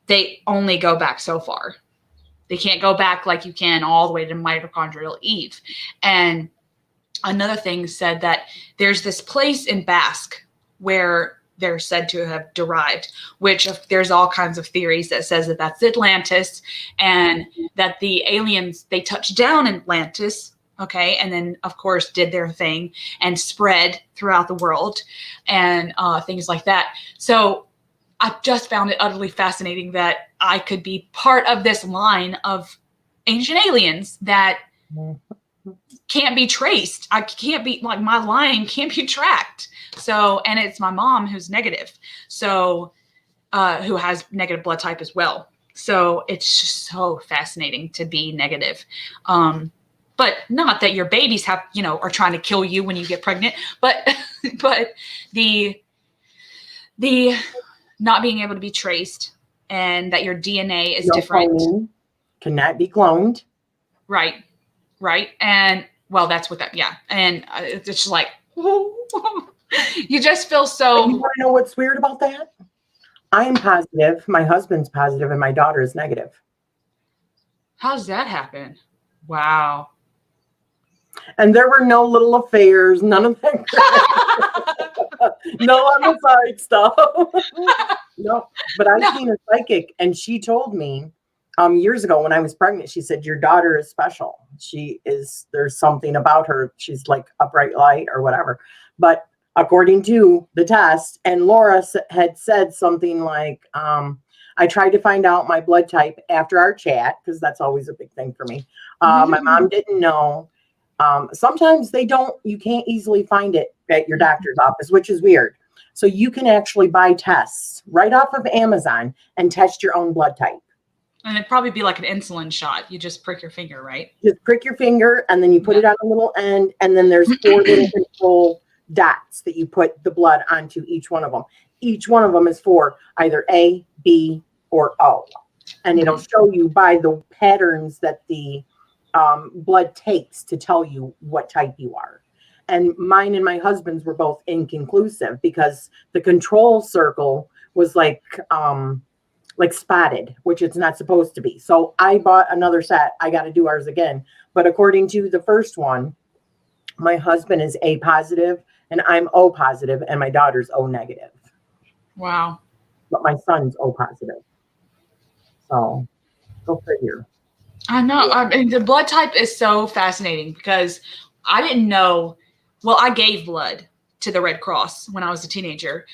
they only go back so far. They can't go back like you can all the way to mitochondrial Eve. And another thing said that there's this place in Basque where they're said to have derived, which there's all kinds of theories that says that that's Atlantis and that the aliens, they touched down in Atlantis, okay, and then, of course, did their thing and spread throughout the world and things like that. So I just found it utterly fascinating that I could be part of this line of ancient aliens that can't be traced. I can't be, like, my line can't be tracked. So, and it's my mom who's negative. So, who has negative blood type as well. So it's just so fascinating to be negative. But not that your babies have, are trying to kill you when you get pregnant, but the not being able to be traced and that your DNA is different. Cloning. Cannot be cloned. Right. And well, that's what that, yeah. And it's just like, you just feel so. You want to know what's weird about that? I am positive, my husband's positive, and my daughter is negative. How does that happen? Wow. And there were no little affairs, none of that. No on the side stuff. No, but I've seen a psychic, and she told me years ago when I was pregnant, she said, your daughter is special. There's something about her. She's like a bright light or whatever. But according to the test, and Laura had said something like, I tried to find out my blood type after our chat, because that's always a big thing for me. My mom didn't know. Sometimes you can't easily find it at your doctor's office, which is weird. So you can actually buy tests right off of Amazon and test your own blood type. And it'd probably be like an insulin shot. You just prick your finger, right? Just prick your finger, and then you put it on a little end, and then there's 4 little control dots that you put the blood onto each one of them. Each one of them is for either A, B, or O. And it'll show you by the patterns that the blood takes to tell you what type you are. And mine and my husband's were both inconclusive because the control circle was like spotted, which it's not supposed to be. So I bought another set. I got to do ours again. But according to the first one, my husband is A positive and I'm O positive and my daughter's O negative. Wow. But my son's O positive. So go figure. I know. I mean, the blood type is so fascinating because I didn't know. Well, I gave blood to the Red Cross when I was a teenager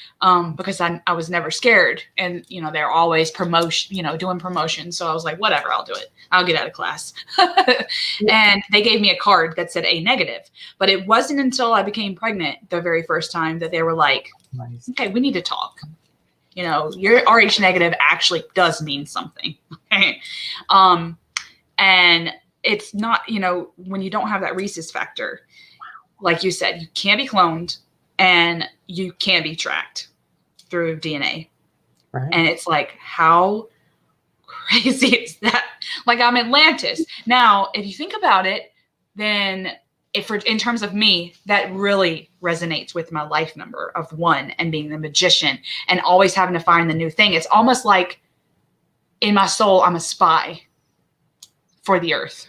because I was never scared. And, they're always doing promotions. So I was like, whatever, I'll do it. I'll get out of class. And they gave me a card that said A negative. But it wasn't until I became pregnant the very first time that they were like, nice. Okay, we need to talk. Your Rh negative actually does mean something. And it's not, when you don't have that rhesus factor, like you said, you can't be cloned and you can't be tracked through DNA. Right. And it's like, how crazy is that? Like, I'm Atlantis. Now, if you think about it, then in terms of me, that really resonates with my life number of 1 and being the magician and always having to find the new thing. It's almost like in my soul, I'm a spy for the earth.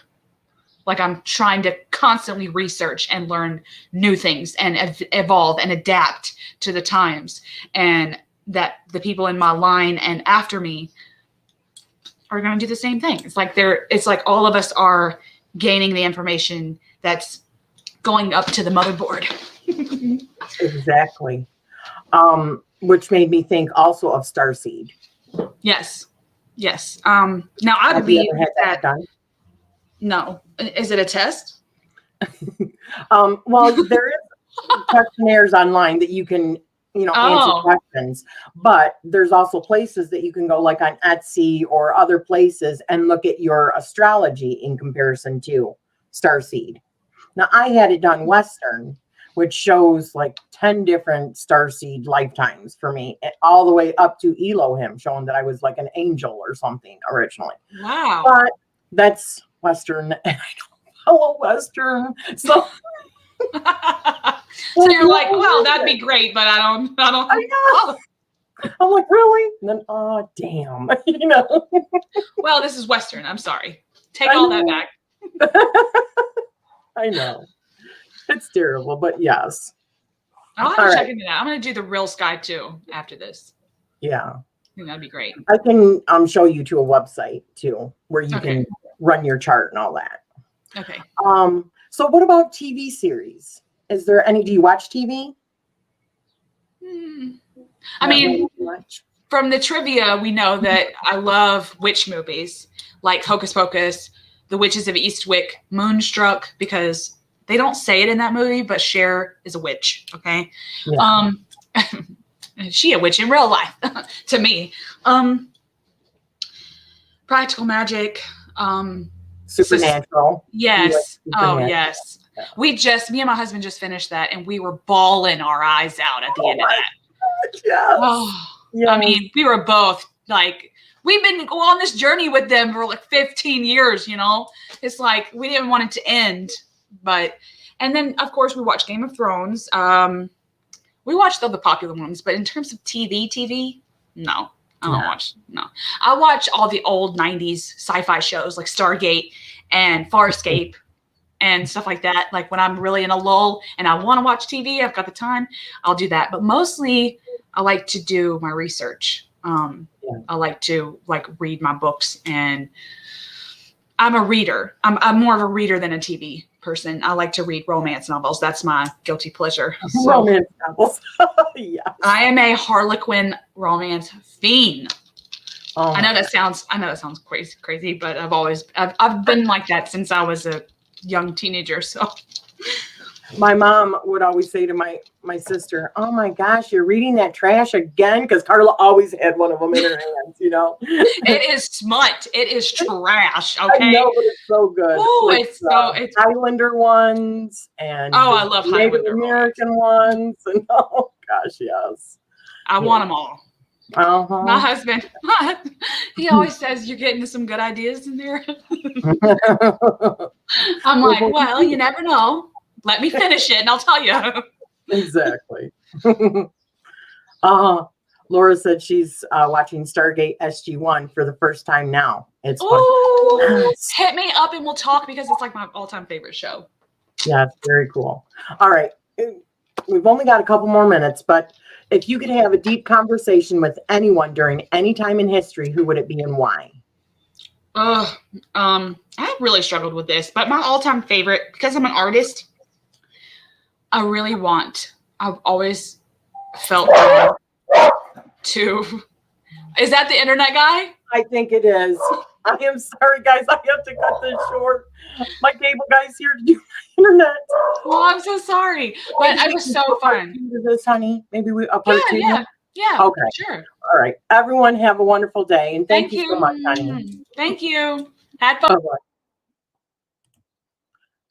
Like I'm trying to constantly research and learn new things and evolve and adapt to the times. And that the people in my line and after me are going to do the same thing. It's like all of us are gaining the information that's going up to the motherboard. Exactly. Which made me think also of Starseed. Yes. Now I Have you believe ever had that done? No. Is it a test? Well, there is questionnaires online that you can, answer questions, but there's also places that you can go, like on Etsy or other places, and look at your astrology in comparison to Starseed. Now, I had it done Western, which shows like 10 different starseed lifetimes for me, all the way up to Elohim, showing that I was like an angel or something originally. Wow. But that's Western, and I don't follow Western. So, so you're like, well, that'd be great, but I don't. I know. I'm like, really? And then, oh, damn. Well, this is Western. I'm sorry. Take all that back. I know. It's terrible, but yes. I'll have to check into that. I'm going to do the real sky too after this. Yeah. I think that'd be great. I can show you to a website too, where you can run your chart and all that. Okay. So what about TV series? Is there any, do you watch TV? I mean, from the trivia, we know that I love witch movies like Hocus Pocus, The Witches of Eastwick, Moonstruck, because they don't say it in that movie, but Cher is a witch. Okay. Yeah. She a witch in real life to me. Practical Magic. Supernatural. Yes. Oh, yes. Me and my husband just finished that, and we were bawling our eyes out at the end of that. Yes. Oh, yes. I mean, we were both like, we've been on this journey with them for like 15 years, It's like, we didn't want it to end, and then, of course, we watched Game of Thrones. We watched all the popular ones, but in terms of TV, no. I don't watch. No, I watch all the old 90s sci-fi shows like Stargate and Farscape and stuff like that. Like when I'm really in a lull and I want to watch TV, I've got the time, I'll do that. But mostly I like to do my research. I like to read my books, and I'm a reader. I'm more of a reader than a TV person. I like to read romance novels. That's my guilty pleasure. So, romance novels. Yeah. I am a Harlequin romance fiend. Oh, I know that sounds crazy, but I've been like that since I was a young teenager. So my mom would always say to my sister, "Oh my gosh, you're reading that trash again?" Because Carla always had one of them in her hands, It is smut. It is trash. Okay. I know, but it's so good. Oh, it's Highlander ones and I love Native Highlander American ones, and oh gosh, yes, I want them all. Uh-huh. My husband, he always says you're getting some good ideas in there. I'm like, well, you never know. Let me finish it and I'll tell you. Exactly. Laura said she's watching Stargate SG-1 for the first time now. It's fun. Hit me up and we'll talk, because it's like my all-time favorite show. Yeah, it's very cool. All right. We've only got a couple more minutes, but if you could have a deep conversation with anyone during any time in history, who would it be and why? I really struggled with this, but my all-time favorite, because I'm an artist, I've always felt to, is that the internet guy? I think it is. I am sorry, guys. I have to cut this short. My cable guy's here to do my internet. Well, I'm so sorry, but it was so fun. This, honey. Maybe a part two. Yeah. Okay. Sure. All right. Everyone have a wonderful day, and thank you so much, honey. Thank you. Had fun. Bye-bye.